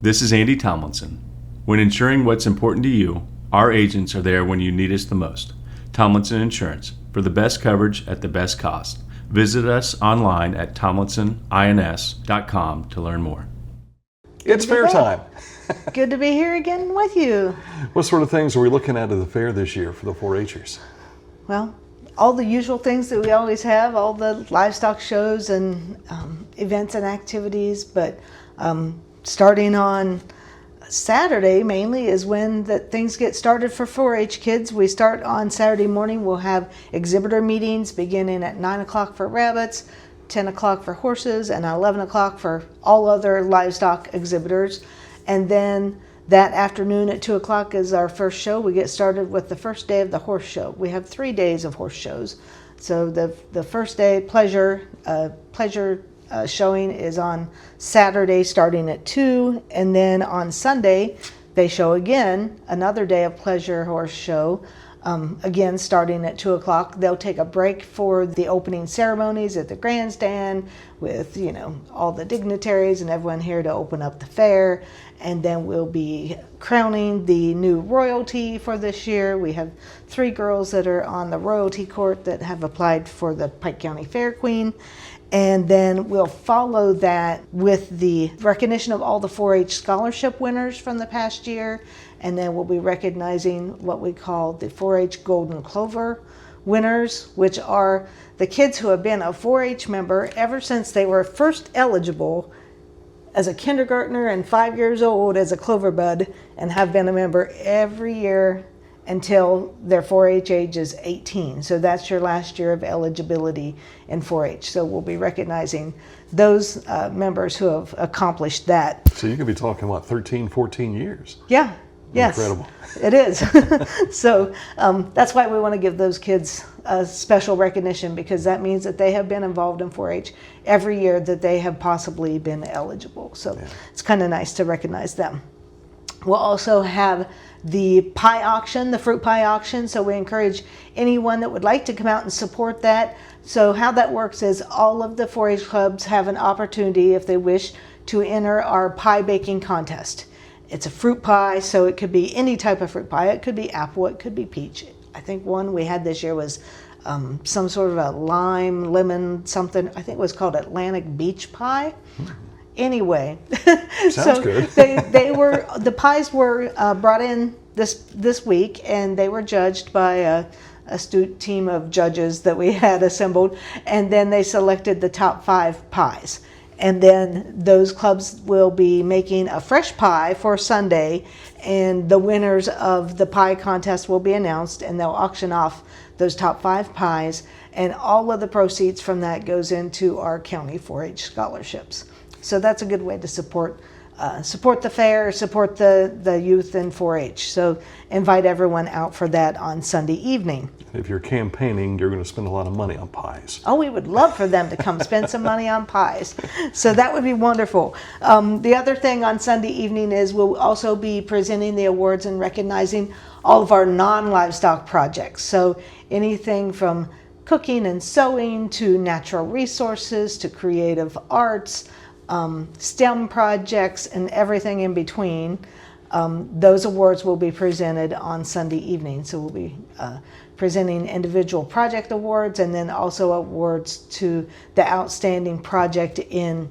This is Andy Tomlinson. When ensuring what's important to you, our agents are there when you need us the most. Tomlinson Insurance, for the best coverage at the best cost. Visit us online at tomlinsonins.com to learn more. It's fair time. Good to be here again with you. What sort of things are we looking at the fair this year for the 4-Hers? Well, all the usual things that we always have, all the livestock shows and events and activities, but starting on Saturday mainly is when things get started for 4-H kids. We start on Saturday morning. We'll have exhibitor meetings beginning at 9 o'clock for rabbits, 10 o'clock for horses, and 11 o'clock for all other livestock exhibitors. And then that afternoon at 2 o'clock is our first show. We get started with the first day of the horse show. We have 3 days of horse shows. So the first day, pleasure showing is on Saturday starting at 2, and then on Sunday they show again another day of pleasure horse show, again starting at 2 o'clock. They'll take a break for the opening ceremonies at the grandstand with all the dignitaries and everyone here to open up the fair, and then we'll be crowning the new royalty for this year. We have 3 girls that are on the royalty court that have applied for the Pike County Fair Queen. And then we'll follow that with the recognition of all the 4-H scholarship winners from the past year. And then we'll be recognizing what we call the 4-H Golden Clover winners, which are the kids who have been a 4-H member ever since they were first eligible as a kindergartner and 5 years old as a clover bud, and have been a member every year until their 4-H age is 18. So that's your last year of eligibility in 4-H. So we'll be recognizing those members who have accomplished that. So you could be talking, 13, 14 years? Yeah, yes. Incredible. It is. So that's why we want to give those kids a special recognition, because that means that they have been involved in 4-H every year that they have possibly been eligible. So It's kind of nice to recognize them. We'll also have the pie auction, the fruit pie auction. So we encourage anyone that would like to come out and support that. So how that works is all of the 4-H clubs have an opportunity, if they wish, to enter our pie baking contest. It's a fruit pie, so it could be any type of fruit pie. It could be apple, it could be peach. I think one we had this year was some sort of a lime, lemon, something. I think it was called Atlantic Beach Pie. Anyway, Sounds good. the pies were brought in this week, and they were judged by a astute team of judges that we had assembled, and then they selected the top 5 pies. And then those clubs will be making a fresh pie for Sunday, and the winners of the pie contest will be announced, and they'll auction off those top 5 pies, and all of the proceeds from that goes into our county 4-H scholarships. So that's a good way to support the fair, support the youth in 4-H. So invite everyone out for that on Sunday evening. If you're campaigning, you're going to spend a lot of money on pies. Oh, we would love for them to come spend some money on pies. So that would be wonderful. The other thing on Sunday evening is we'll also be presenting the awards and recognizing all of our non-livestock projects. So anything from cooking and sewing to natural resources to creative arts, STEM projects, and everything in between. Those awards will be presented on Sunday evening. So we'll be presenting individual project awards, and then also awards to the outstanding project in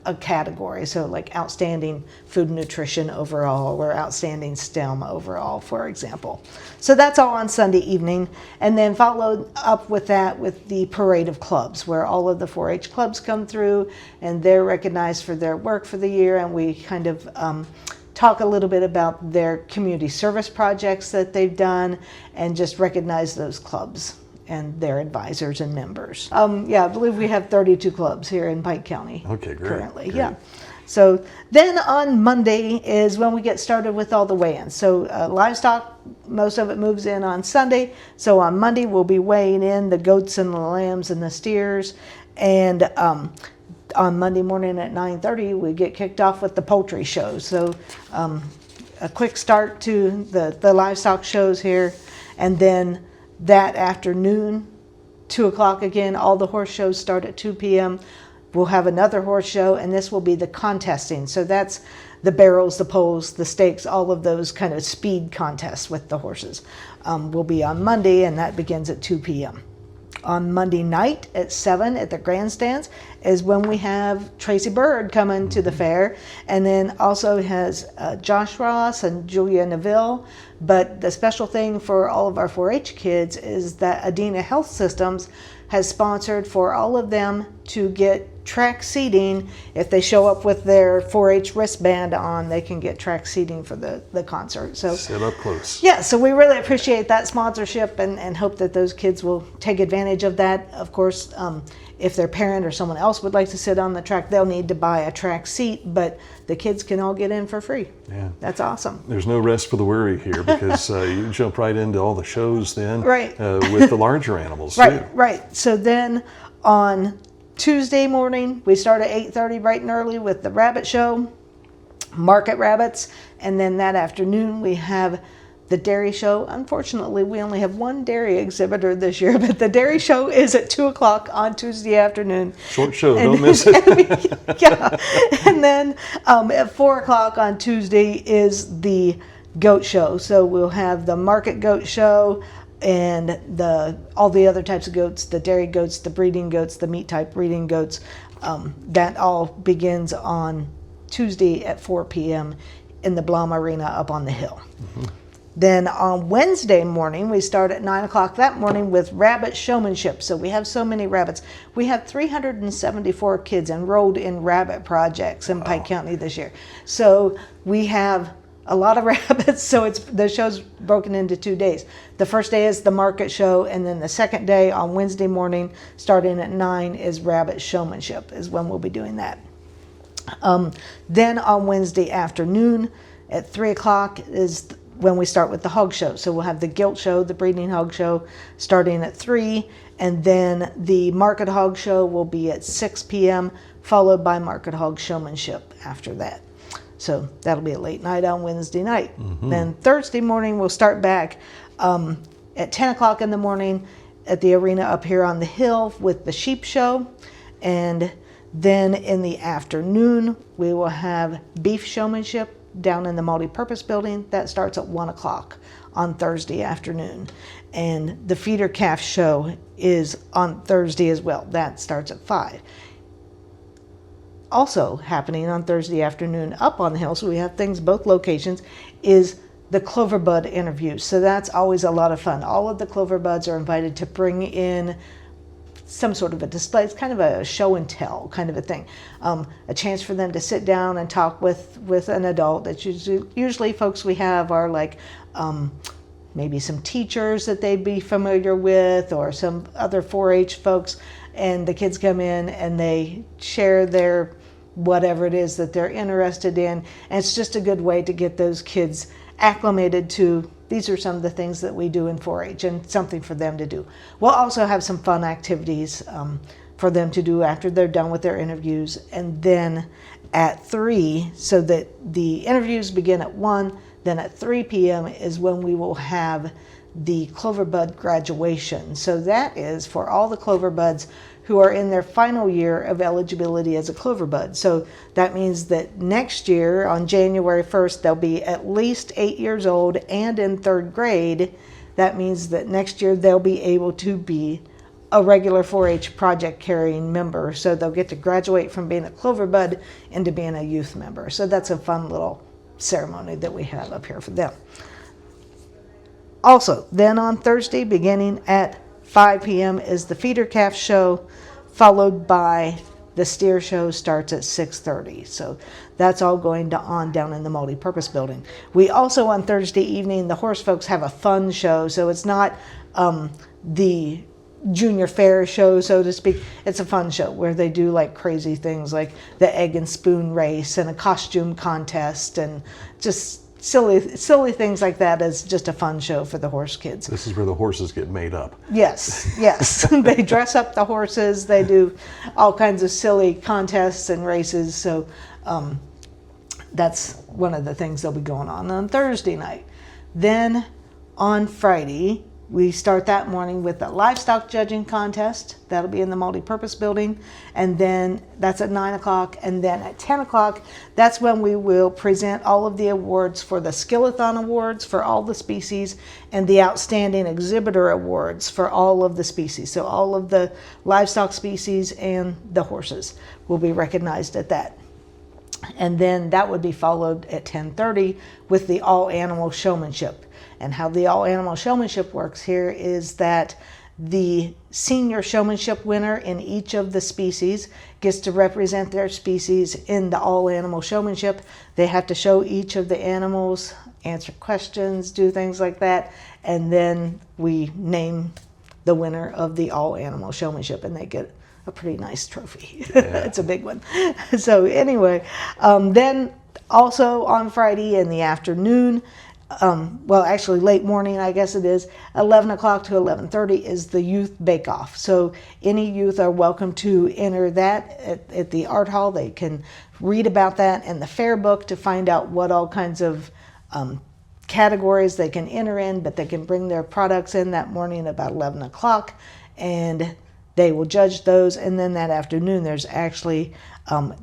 a category. So like outstanding food and nutrition overall, or outstanding STEM overall, for example. So that's all on Sunday evening. And then followed up with that with the parade of clubs, where all of the 4-H clubs come through and they're recognized for their work for the year. And we kind of talk a little bit about their community service projects that they've done, and just recognize those clubs and their advisors and members. I believe we have 32 clubs here in Pike County. Okay, great. Currently, great. yeah. So then on Monday is when we get started with all the weigh-ins. So livestock, most of it moves in on Sunday. So on Monday we'll be weighing in the goats and the lambs and the steers. And on Monday morning at 9:30 we get kicked off with the poultry show. So a quick start to the livestock shows here, and then that afternoon, 2 o'clock again, all the horse shows start at 2 p.m. We'll have another horse show, and this will be the contesting. So that's the barrels, the poles, the stakes, all of those kind of speed contests with the horses will be on Monday, and that begins at 2 p.m. On Monday night at 7 at the grandstands is when we have Tracy Bird coming to the fair, and then also has Josh Ross and Julia Neville. But the special thing for all of our 4-H kids is that Adena Health Systems has sponsored for all of them to get track seating. If they show up with their 4-H wristband on, they can get track seating for the concert. So Sit up close. yeah, so we really appreciate that sponsorship and hope that those kids will take advantage of that. Of course, if their parent or someone else would like to sit on the track, they'll need to buy a track seat, but the kids can all get in for free. Yeah. That's awesome. There's no rest for the weary here because you jump right into all the shows then Right. With the larger animals Right, too. right. So then on Tuesday morning, we start at 8:30 bright and early with the rabbit show, market rabbits, and then that afternoon we have the dairy show. Unfortunately, we only have one dairy exhibitor this year, but the dairy show is at 2 o'clock on Tuesday afternoon. Short show, don't miss it. Yeah. And then at 4 o'clock on Tuesday is the goat show. So we'll have the market goat show and all the other types of goats, the dairy goats, the breeding goats, the meat type breeding goats. That all begins on Tuesday at 4 p.m. in the Blum Arena up on the hill. Mm-hmm. Then on Wednesday morning, we start at 9 o'clock that morning with rabbit showmanship. So we have so many rabbits. We have 374 kids enrolled in rabbit projects in Pike County this year. So we have a lot of rabbits. So the show's broken into 2 days. The first day is the market show, and then the second day on Wednesday morning, starting at 9, is rabbit showmanship, is when we'll be doing that. Then on Wednesday afternoon at 3 o'clock is when we start with the hog show. So we'll have the gilt show, the breeding hog show, starting at 3, and then the market hog show will be at 6 p.m., followed by market hog showmanship after that. So that'll be a late night on Wednesday night. Mm-hmm. Then Thursday morning we'll start back at 10 o'clock in the morning at the arena up here on the hill with the sheep show, and then in the afternoon we will have beef showmanship down in the multi-purpose building. That starts at 1 o'clock on Thursday afternoon. And the feeder calf show is on Thursday as well. That starts at 5. Also happening on Thursday afternoon up on the hill, so we have things both locations, is the Clover Bud interviews. So that's always a lot of fun. All of the Clover Buds are invited to bring in some sort of a display. It's kind of a show and tell kind of a thing. A chance for them to sit down and talk with an adult. That's usually folks we have are like maybe some teachers that they'd be familiar with, or some other 4-H folks, and the kids come in and they share their whatever it is that they're interested in, and it's just a good way to get those kids acclimated to these are some of the things that we do in 4-H, and something for them to do. We'll also have some fun activities for them to do after they're done with their interviews. And then at 3, so that the interviews begin at 1, then at 3 p.m. is when we will have the Clover Bud graduation. So that is for all the Clover Buds who are in their final year of eligibility as a Clover Bud. So that means that next year, on January 1st, they'll be at least 8 years old and in 3rd grade. That means that next year they'll be able to be a regular 4-H project carrying member. So they'll get to graduate from being a Clover Bud into being a youth member. So that's a fun little ceremony that we have up here for them. Also, then on Thursday, beginning at 5 p.m. is the feeder calf show, followed by the steer show starts at 6:30. So that's all going on down in the multi-purpose building. We also on Thursday evening, the horse folks have a fun show. So it's not the junior fair show, so to speak. It's a fun show where they do like crazy things like the egg and spoon race and a costume contest and just silly things like that. Is just a fun show for the horse kids. This is where the horses get made up. Yes. They dress up the horses. They do all kinds of silly contests and races. So that's one of the things that'll be going on Thursday night. Then on Friday, We start that morning with the livestock judging contest. That'll be in the multipurpose building. And then that's at 9 o'clock. And then at 10 o'clock, that's when we will present all of the awards for the Skillathon Awards for all the species and the Outstanding Exhibitor Awards for all of the species. So all of the livestock species and the horses will be recognized at that. And then that would be followed at 10:30 with the all animal showmanship. And how the all animal showmanship works here is that the senior showmanship winner in each of the species gets to represent their species in the all animal showmanship. They have to show each of the animals, answer questions, do things like that, and then we name the winner of the all animal showmanship, and they get a pretty nice trophy. Yeah. It's a big one. So anyway, then also on Friday in the afternoon, well, actually late morning, I guess it is, 11 o'clock to 11:30 is the youth bake-off. So any youth are welcome to enter that at the art hall. They can read about that in the fair book to find out what all kinds of categories they can enter in, but they can bring their products in that morning about 11 o'clock, and they will judge those. And then that afternoon, there's actually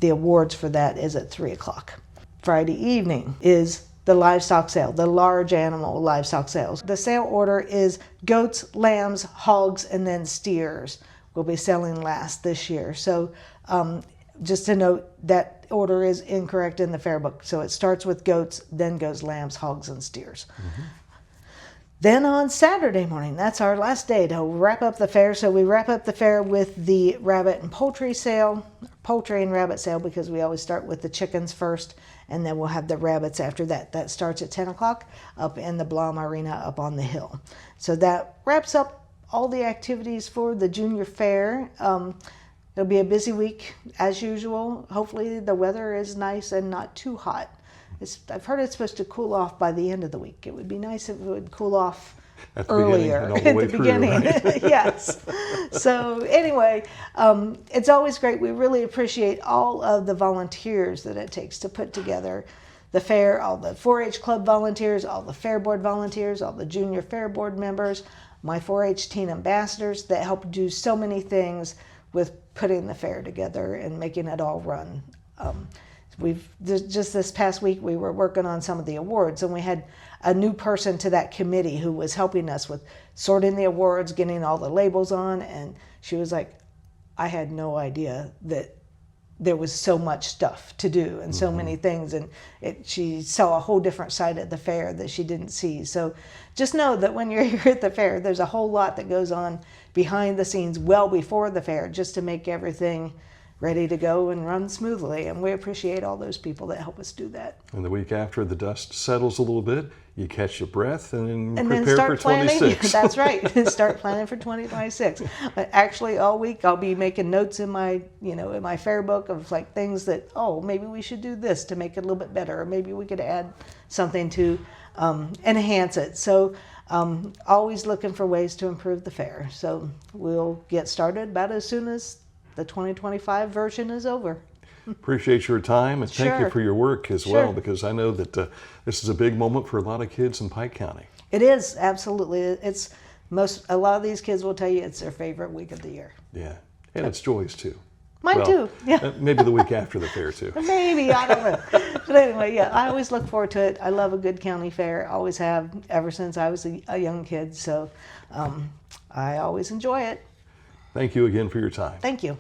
the awards for that is at 3 o'clock. Friday evening is the livestock sale, the large animal livestock sales. The sale order is goats, lambs, hogs, and then steers will be selling last this year. So just to note, that order is incorrect in the fair book. So it starts with goats, then goes lambs, hogs, and steers. Mm-hmm. Then on Saturday morning, that's our last day to wrap up the fair. So we wrap up the fair with the rabbit and poultry sale, poultry and rabbit sale, because we always start with the chickens first, and then we'll have the rabbits after that. That starts at 10 o'clock up in the Blom Arena up on the hill. So that wraps up all the activities for the junior fair. It'll be a busy week as usual. Hopefully the weather is nice and not too hot. I've heard it's supposed to cool off by the end of the week. It would be nice if it would cool off earlier at the beginning. Right? Yes. So anyway, it's always great. We really appreciate all of the volunteers that it takes to put together the fair, all the 4-H club volunteers, all the fair board volunteers, all the junior fair board members, my 4-H teen ambassadors that help do so many things with putting the fair together and making it all run. Just this past week, we were working on some of the awards, and we had a new person to that committee who was helping us with sorting the awards, getting all the labels on, and she was like, I had no idea that there was so much stuff to do and so many things, and she saw a whole different side of the fair that she didn't see. So just know that when you're here at the fair, there's a whole lot that goes on behind the scenes well before the fair just to make everything ready to go and run smoothly, and we appreciate all those people that help us do that. And the week after the dust settles a little bit, you catch your breath and then prepare start for planning. 26. That's right. Start planning for 2026. But actually, all week I'll be making notes in my, in my fair book of like things that, maybe we should do this to make it a little bit better, or maybe we could add something to enhance it. So always looking for ways to improve the fair. So we'll get started about as soon as the 2025 version is over. Appreciate your time, and thank you for your work as well, because I know that this is a big moment for a lot of kids in Pike County. It is, absolutely. It's a lot of these kids will tell you it's their favorite week of the year. Yeah, and it's Joy's too. Mine too. Yeah. Maybe the week after the fair too. Maybe, I don't know. But anyway, yeah, I always look forward to it. I love a good county fair. Always have ever since I was a young kid. So I always enjoy it. Thank you again for your time. Thank you.